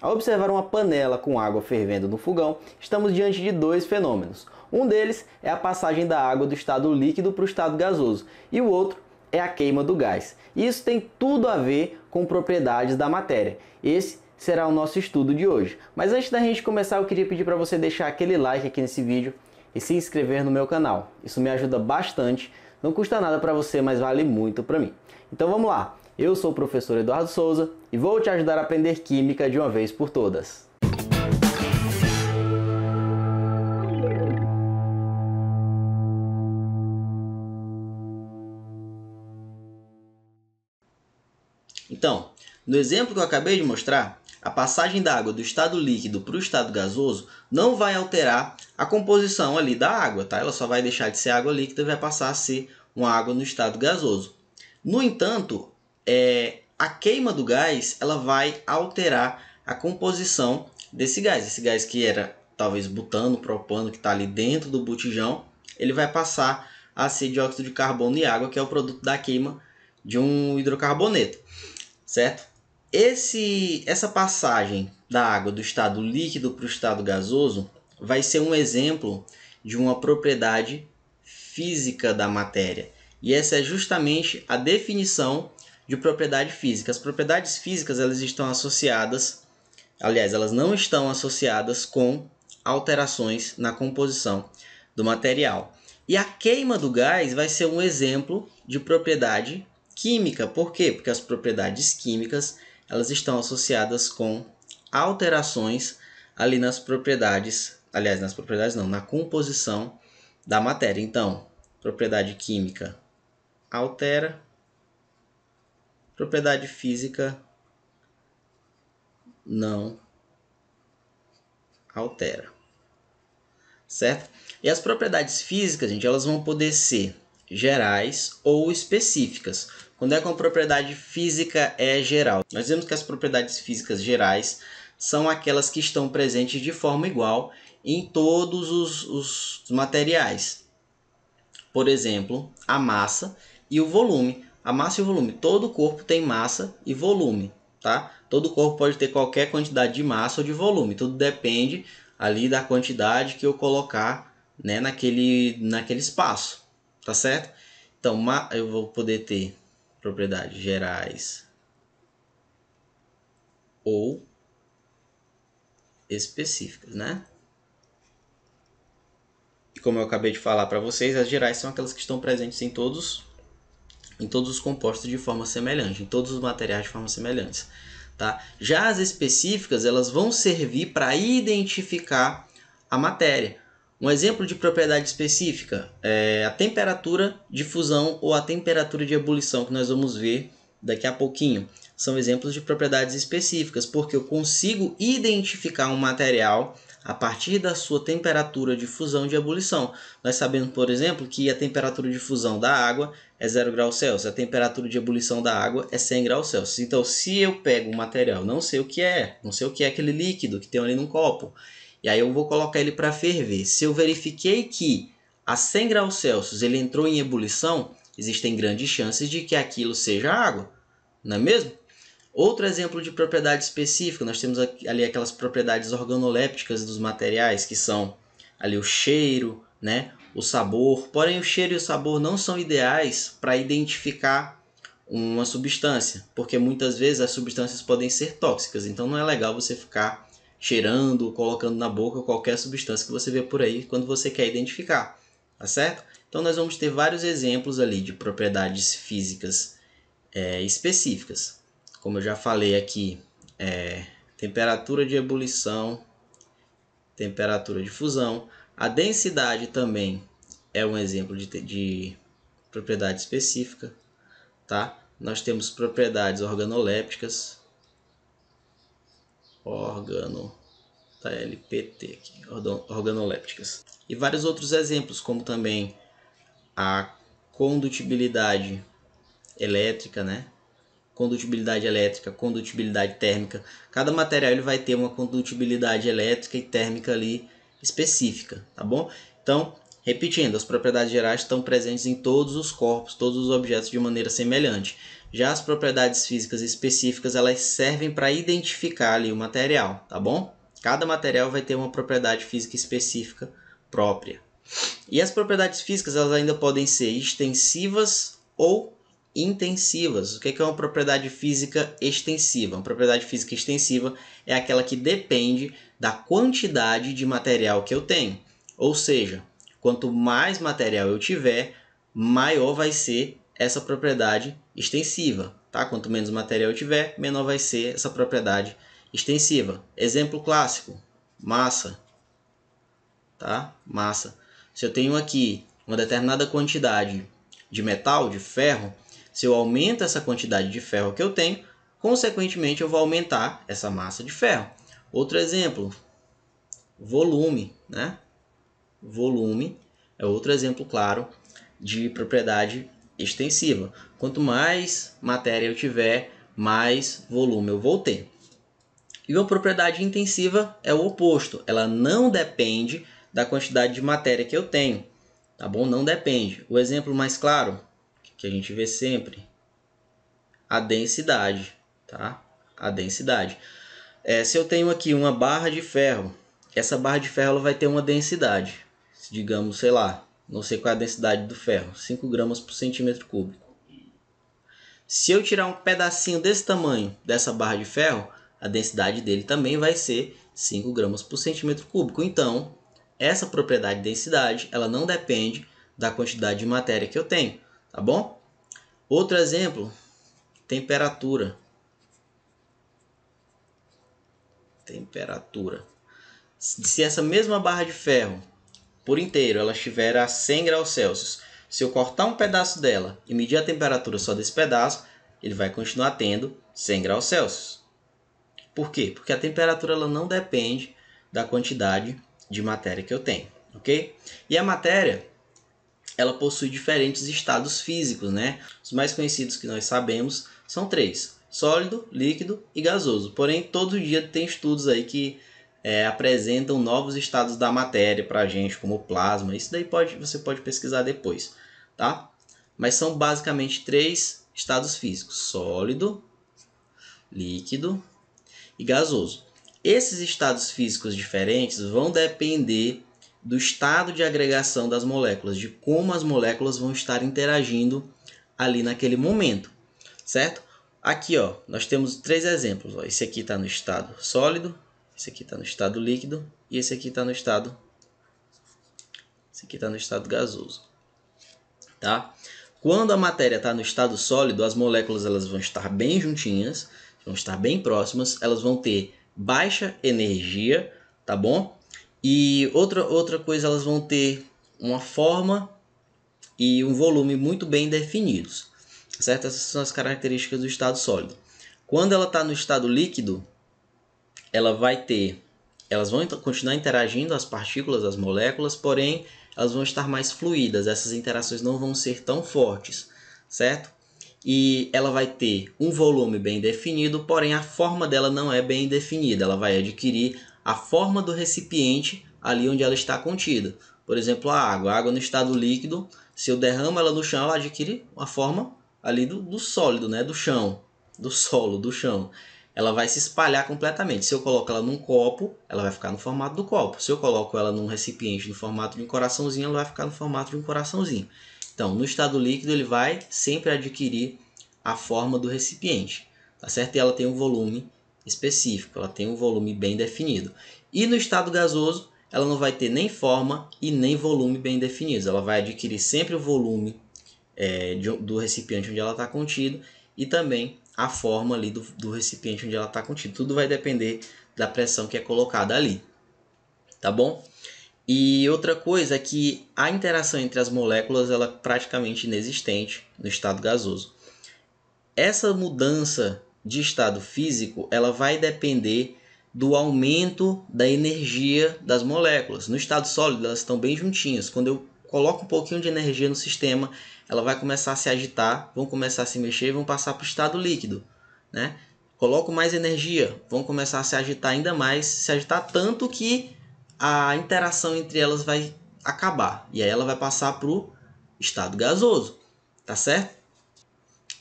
Ao observar uma panela com água fervendo no fogão, estamos diante de dois fenômenos. Um deles é a passagem da água do estado líquido para o estado gasoso, e o outro é a queima do gás. E isso tem tudo a ver com propriedades da matéria. Esse será o nosso estudo de hoje. Mas antes da gente começar, eu queria pedir para você deixar aquele like aqui nesse vídeo e se inscrever no meu canal. Isso me ajuda bastante, não custa nada para você, mas vale muito para mim. Então vamos lá, eu sou o professor Eduardo Souza e vou te ajudar a aprender Química de uma vez por todas. Então, no exemplo que eu acabei de mostrar, a passagem da água do estado líquido para o estado gasoso não vai alterar a composição ali da água, tá? Ela só vai deixar de ser água líquida e vai passar a ser uma água no estado gasoso. No entanto, a queima do gás ela vai alterar a composição desse gás. Esse gás que era talvez butano, propano, que está ali dentro do botijão, ele vai passar a ser dióxido de carbono e água, que é o produto da queima de um hidrocarboneto, certo? Essa passagem da água do estado líquido para o estado gasoso vai ser um exemplo de uma propriedade física da matéria. E essa é justamente a definição de propriedade física. As propriedades físicas elas estão associadas, aliás, elas não estão associadas com alterações na composição do material. E a queima do gás vai ser um exemplo de propriedade química. Por quê? Porque as propriedades químicas elas estão associadas com alterações ali nas propriedades, aliás, nas propriedades não, na composição da matéria. Então, propriedade química altera, propriedade física não altera, certo? E as propriedades físicas, gente, elas vão poder ser gerais ou específicas. Quando é que uma propriedade física é geral? Nós vemos que as propriedades físicas gerais são aquelas que estão presentes de forma igual em todos os materiais. Por exemplo, a massa e o volume. A massa e o volume. Todo corpo tem massa e volume, tá? Todo corpo pode ter qualquer quantidade de massa ou de volume. Tudo depende ali da quantidade que eu colocar, né, naquele espaço, tá certo? Então, eu vou poder ter propriedades gerais ou específicas, né? E como eu acabei de falar para vocês, as gerais são aquelas que estão presentes em todos os compostos de forma semelhante, em todos os materiais de forma semelhante, tá? Já as específicas, elas vão servir para identificar a matéria. Um exemplo de propriedade específica é a temperatura de fusão ou a temperatura de ebulição, que nós vamos ver daqui a pouquinho. São exemplos de propriedades específicas, porque eu consigo identificar um material a partir da sua temperatura de fusão e de ebulição. Nós sabemos, por exemplo, que a temperatura de fusão da água é 0 graus Celsius, a temperatura de ebulição da água é 100 graus Celsius. Então, se eu pego um material, não sei o que é aquele líquido que tem ali num copo, e aí eu vou colocar ele para ferver. Se eu verifiquei que a 100 graus Celsius ele entrou em ebulição, existem grandes chances de que aquilo seja água, não é mesmo? Outro exemplo de propriedade específica, nós temos ali aquelas propriedades organolépticas dos materiais, que são ali o cheiro, né, o sabor. Porém, o cheiro e o sabor não são ideais para identificar uma substância, porque muitas vezes as substâncias podem ser tóxicas, então não é legal você ficar cheirando, colocando na boca qualquer substância que você vê por aí quando você quer identificar, tá certo? Então nós vamos ter vários exemplos ali de propriedades físicas específicas. Como eu já falei aqui, temperatura de ebulição, temperatura de fusão. A densidade também é um exemplo de propriedade específica, tá? Nós temos propriedades organolépticas, tá, LPT aqui, organolépticas. E vários outros exemplos, como também a condutibilidade elétrica, né? Condutibilidade elétrica, condutibilidade térmica. Cada material ele vai ter uma condutibilidade elétrica e térmica ali específica, tá bom? Então, repetindo, as propriedades gerais estão presentes em todos os corpos, todos os objetos de maneira semelhante. Já as propriedades físicas específicas, elas servem para identificar ali o material, tá bom? Cada material vai ter uma propriedade física específica própria. E as propriedades físicas, elas ainda podem ser extensivas ou intensivas. O que é uma propriedade física extensiva? Uma propriedade física extensiva é aquela que depende da quantidade de material que eu tenho. Ou seja, quanto mais material eu tiver, maior vai ser essa propriedade extensiva. Tá? Quanto menos material eu tiver, menor vai ser essa propriedade extensiva. Exemplo clássico, massa. Tá? Massa. Se eu tenho aqui uma determinada quantidade de metal, de ferro, se eu aumento essa quantidade de ferro que eu tenho, consequentemente eu vou aumentar essa massa de ferro. Outro exemplo, volume, né? Volume é outro exemplo claro de propriedade extensiva. Quanto mais matéria eu tiver, mais volume eu vou ter. E uma propriedade intensiva é o oposto. Ela não depende da quantidade de matéria que eu tenho. Tá bom? Não depende. O exemplo mais claro, que a gente vê sempre, a densidade. Tá? A densidade. Se eu tenho aqui uma barra de ferro, essa barra de ferro ela vai ter uma densidade. Digamos, sei lá, não sei qual é a densidade do ferro, 5 gramas por centímetro cúbico. Se eu tirar um pedacinho desse tamanho dessa barra de ferro, a densidade dele também vai ser 5 gramas por centímetro cúbico. Então, essa propriedade de densidade, ela não depende da quantidade de matéria que eu tenho, tá bom? Outro exemplo, temperatura. Temperatura. Se essa mesma barra de ferro, por inteiro, ela estiver a 100 graus Celsius, se eu cortar um pedaço dela e medir a temperatura só desse pedaço, ele vai continuar tendo 100 graus Celsius. Por quê? Porque a temperatura ela não depende da quantidade de matéria que eu tenho, ok? E a matéria, ela possui diferentes estados físicos, né? Os mais conhecidos que nós sabemos são 3: sólido, líquido e gasoso. Porém, todo dia tem estudos aí que apresentam novos estados da matéria para a gente, como plasma. Isso daí você pode pesquisar depois, tá? Mas são basicamente 3 estados físicos: sólido, líquido e gasoso. Esses estados físicos diferentes vão depender do estado de agregação das moléculas, de como as moléculas vão estar interagindo ali naquele momento, certo? Aqui, ó, nós temos 3 exemplos. Ó. Esse aqui está no estado sólido, esse aqui está no estado líquido e esse aqui está no estado gasoso, tá? Quando a matéria está no estado sólido, as moléculas elas vão estar bem juntinhas, vão estar bem próximas, elas vão ter baixa energia, tá bom? E outra coisa, elas vão ter uma forma e um volume muito bem definidos, certo? Essas são as características do estado sólido. Quando ela está no estado líquido, elas vão continuar interagindo, as partículas, as moléculas, porém elas vão estar mais fluídas, essas interações não vão ser tão fortes, certo? E ela vai ter um volume bem definido, porém a forma dela não é bem definida, ela vai adquirir a forma do recipiente ali onde ela está contida. Por exemplo, a água no estado líquido, se eu derramo ela no chão, ela adquire a forma ali do sólido, né? Do chão, do solo, do chão. Ela vai se espalhar completamente. Se eu coloco ela num copo, ela vai ficar no formato do copo. Se eu coloco ela num recipiente no formato de um coraçãozinho, ela vai ficar no formato de um coraçãozinho. Então, no estado líquido, ele vai sempre adquirir a forma do recipiente, tá certo? E ela tem um volume específico, ela tem um volume bem definido. E no estado gasoso, ela não vai ter nem forma e nem volume bem definidos. Ela vai adquirir sempre o volume do recipiente onde ela está contida e também a forma ali do recipiente onde ela está contida. Tudo vai depender da pressão que é colocada ali, tá bom? E outra coisa é que a interação entre as moléculas ela é praticamente inexistente no estado gasoso. Essa mudança de estado físico ela vai depender do aumento da energia das moléculas. No estado sólido elas estão bem juntinhas. Quando eu coloco um pouquinho de energia no sistema, ela vai começar a se agitar, vão começar a se mexer e vão passar para o estado líquido, né? Coloco mais energia, vão começar a se agitar ainda mais, se agitar tanto que a interação entre elas vai acabar. E aí ela vai passar para o estado gasoso, tá certo?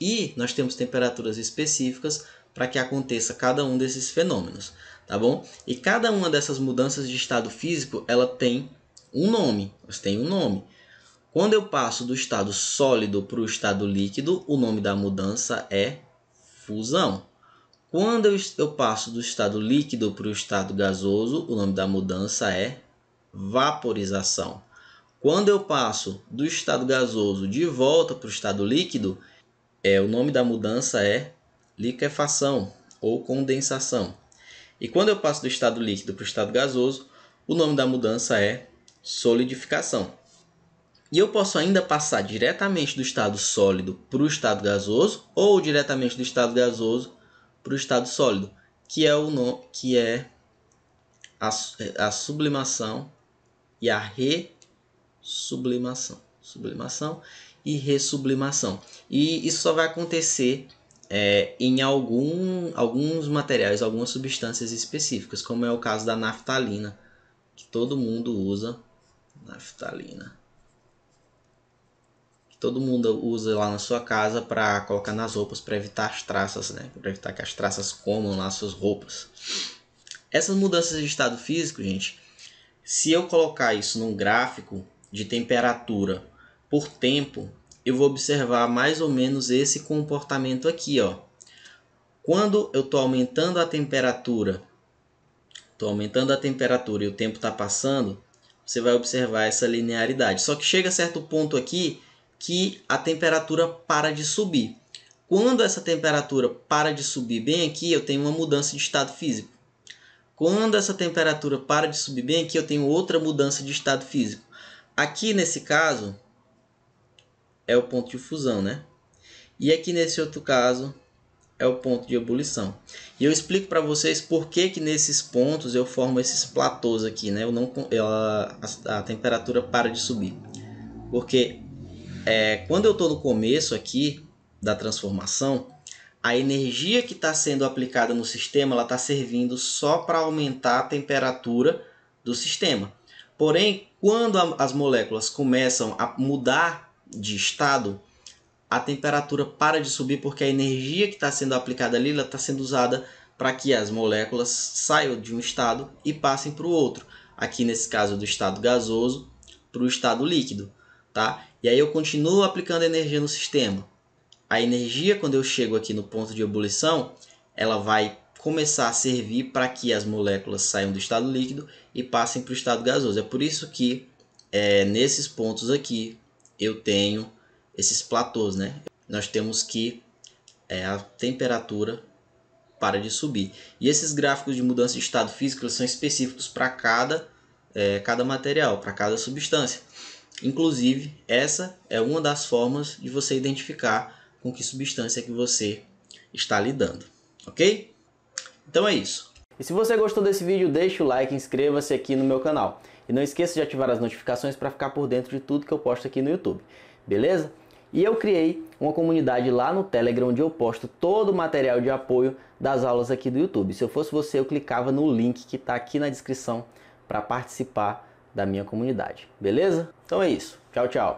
E nós temos temperaturas específicas para que aconteça cada um desses fenômenos, tá bom? E cada uma dessas mudanças de estado físico, ela tem um nome, Quando eu passo do estado sólido para o estado líquido, o nome da mudança é fusão. Quando eu passo do estado líquido para o estado gasoso, o nome da mudança é vaporização. Quando eu passo do estado gasoso de volta para o estado líquido, o nome da mudança é liquefação ou condensação. E quando eu passo do estado líquido para o estado gasoso, o nome da mudança é solidificação. E eu posso ainda passar diretamente do estado sólido para o estado gasoso ou diretamente do estado gasoso para o estado sólido, que é a sublimação e a ressublimação. Sublimação e ressublimação. E isso só vai acontecer em alguns materiais, algumas substâncias específicas, como é o caso da naftalina, que todo mundo usa. Naftalina. Todo mundo usa lá na sua casa para colocar nas roupas para evitar as traças, né? Para evitar que as traças comam lá suas roupas. Essas mudanças de estado físico, gente, se eu colocar isso num gráfico de temperatura por tempo, eu vou observar mais ou menos esse comportamento aqui, ó. Quando eu estou aumentando a temperatura, e o tempo está passando, você vai observar essa linearidade. Só que chega a certo ponto aqui que a temperatura para de subir. Quando essa temperatura para de subir bem aqui, eu tenho uma mudança de estado físico. Quando essa temperatura para de subir bem aqui, eu tenho outra mudança de estado físico. Aqui nesse caso é o ponto de fusão, né? E aqui nesse outro caso é o ponto de ebulição. E eu explico para vocês por que nesses pontos eu formo esses platôs aqui, né? A temperatura para de subir. Porque quando eu estou no começo aqui da transformação, a energia que está sendo aplicada no sistema ela está servindo só para aumentar a temperatura do sistema. Porém, quando as moléculas começam a mudar de estado, a temperatura para de subir porque a energia que está sendo aplicada ali está sendo usada para que as moléculas saiam de um estado e passem para o outro. Aqui nesse caso do estado gasoso para o estado líquido. Tá? E aí eu continuo aplicando energia no sistema. A energia, quando eu chego aqui no ponto de ebulição, ela vai começar a servir para que as moléculas saiam do estado líquido e passem para o estado gasoso. É por isso que nesses pontos aqui eu tenho esses platôs, né? Nós temos que a temperatura para de subir. E esses gráficos de mudança de estado físico eles são específicos para cada material, para cada substância. Inclusive, essa é uma das formas de você identificar com que substância que você está lidando, ok? Então é isso. E se você gostou desse vídeo, deixa o like, inscreva-se aqui no meu canal. E não esqueça de ativar as notificações para ficar por dentro de tudo que eu posto aqui no YouTube, beleza? E eu criei uma comunidade lá no Telegram onde eu posto todo o material de apoio das aulas aqui do YouTube. Se eu fosse você, eu clicava no link que está aqui na descrição para participar da minha comunidade, beleza? Então é isso. Tchau, tchau.